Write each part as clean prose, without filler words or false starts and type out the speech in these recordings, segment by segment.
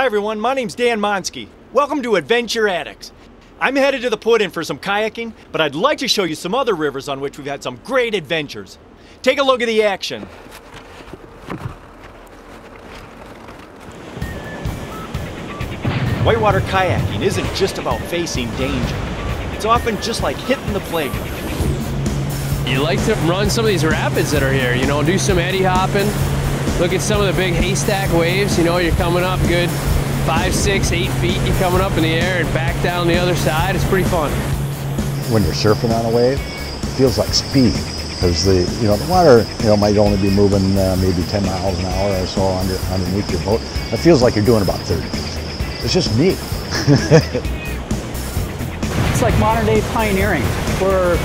everyone, my name's Dan Monsky. Welcome to Adventure Addix. I'm headed to the put-in for some kayaking, but I'd like to show you some other rivers on which we've had some great adventures. Take a look at the action. Whitewater kayaking isn't just about facing danger. It's often just like hitting the playground. You like to run some of these rapids that are here, you know, do some eddy hopping, look at some of the big haystack waves, you know, you're coming up good 5, 6, 8 feet, you're coming up in the air and back down the other side. It's pretty fun. When you're surfing on a wave, it feels like speed, because the water might only be moving maybe 10 miles an hour or so underneath your boat. It feels like you're doing about 30. It's just neat. It's like modern day pioneering. We're,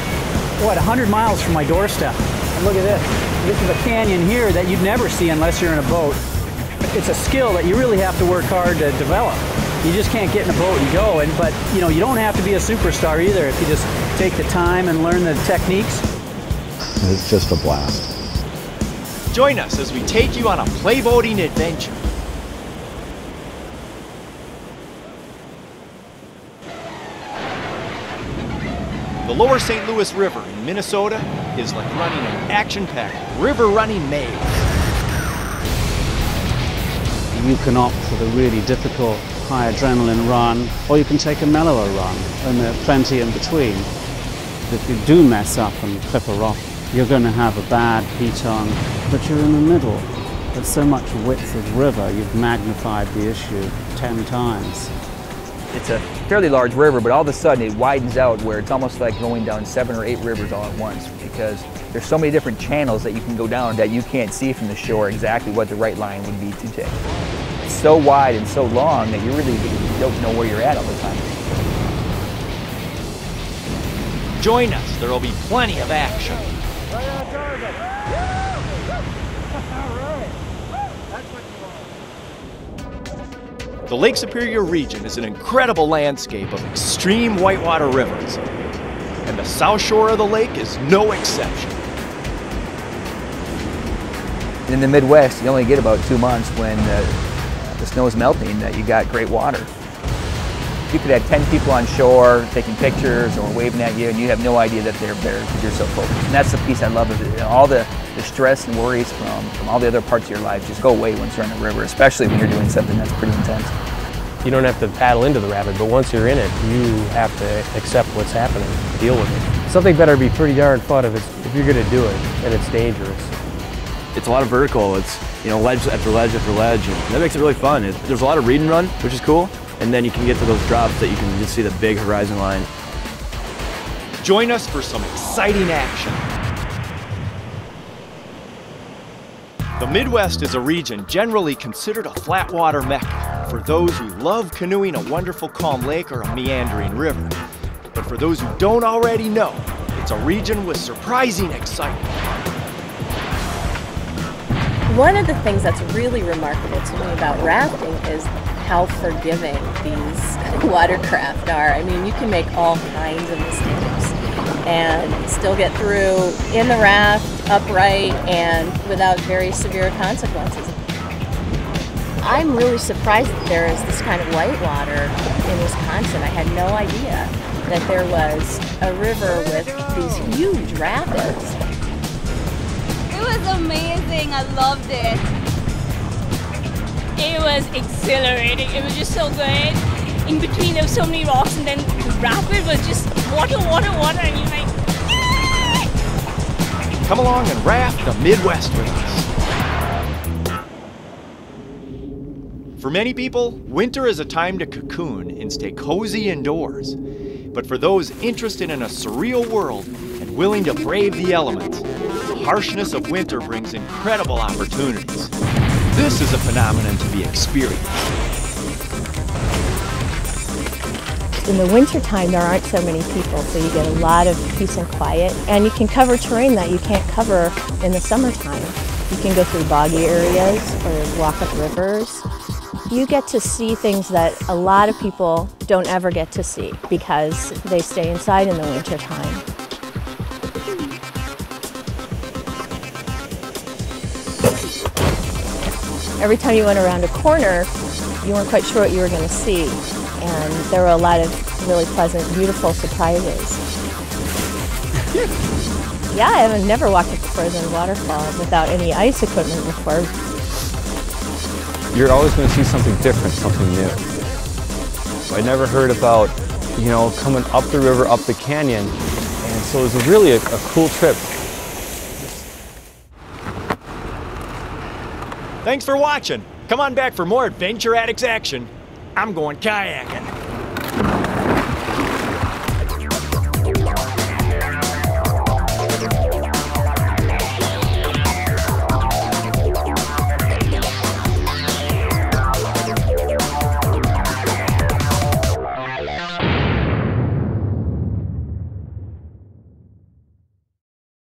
100 miles from my doorstep. And look at this. This is a canyon here that you'd never see unless you're in a boat. It's a skill that you really have to work hard to develop. You just can't get in a boat and go. But you don't have to be a superstar either if you just take the time and learn the techniques. It's just a blast. Join us as we take you on a playboating adventure. The Lower St. Louis River in Minnesota is like running an action-packed river running maze. You can opt for the really difficult high adrenaline run, or you can take a mellower run, and there are plenty in between. If you do mess up and clip a rock, you're going to have a bad piton, but you're in the middle. There's so much width of river, you've magnified the issue 10 times. It's a fairly large river, but all of a sudden it widens out where it's almost like going down 7 or 8 rivers all at once, because there's so many different channels that you can go down that you can't see from the shore exactly what the right line would be to take. It's so wide and so long that you really don't know where you're at all the time. Join us, there will be plenty of action. Right on target. All right. That's what you want. The Lake Superior region is an incredible landscape of extreme whitewater rivers, and the south shore of the lake is no exception. In the Midwest, you only get about 2 months when the snow is melting that you got great water. You could have 10 people on shore taking pictures or waving at you, and you have no idea that they're there because you're so focused. And that's the piece I love of it. All the stress and worries from all the other parts of your life just go away once you're on the river, especially when you're doing something that's pretty intense. You don't have to paddle into the rapid, but once you're in it, you have to accept what's happening, deal with it. Something better be pretty darn fun if you're going to do it, and it's dangerous. It's a lot of vertical. It's ledge after ledge after ledge, and that makes it really fun. There's a lot of read and run, which is cool, and then you can get to those drops that you can just see the big horizon line. Join us for some exciting action. The Midwest is a region generally considered a flat water mecca for those who love canoeing a wonderful calm lake or a meandering river. But for those who don't already know, it's a region with surprising excitement. One of the things that's really remarkable to me about rafting is how forgiving these watercraft are. I mean, you can make all kinds of mistakes and still get through in the raft, upright, and without very severe consequences. I'm really surprised that there is this kind of whitewater in Wisconsin. I had no idea that there was a river with these huge rapids. It was amazing. I loved it. It was exhilarating. It was just so good. In between there were so many rocks, and then the rapid was just water, water, water, and you're like, ah! Come along and raft the Midwest with us. For many people, winter is a time to cocoon and stay cozy indoors. But for those interested in a surreal world and willing to brave the elements, the harshness of winter brings incredible opportunities. This is a phenomenon to be experienced. In the wintertime, there aren't so many people, so you get a lot of peace and quiet, and you can cover terrain that you can't cover in the summertime. You can go through boggy areas or walk up rivers. You get to see things that a lot of people don't ever get to see because they stay inside in the wintertime. Every time you went around a corner, you weren't quite sure what you were going to see. And there were a lot of really pleasant, beautiful surprises. Yeah, I've never walked a frozen waterfall without any ice equipment before. You're always going to see something different, something new. I never heard about, you know, coming up the river, up the canyon, and so it was really a cool trip. Thanks for watching. Come on back for more Adventure Addix action. I'm going kayaking.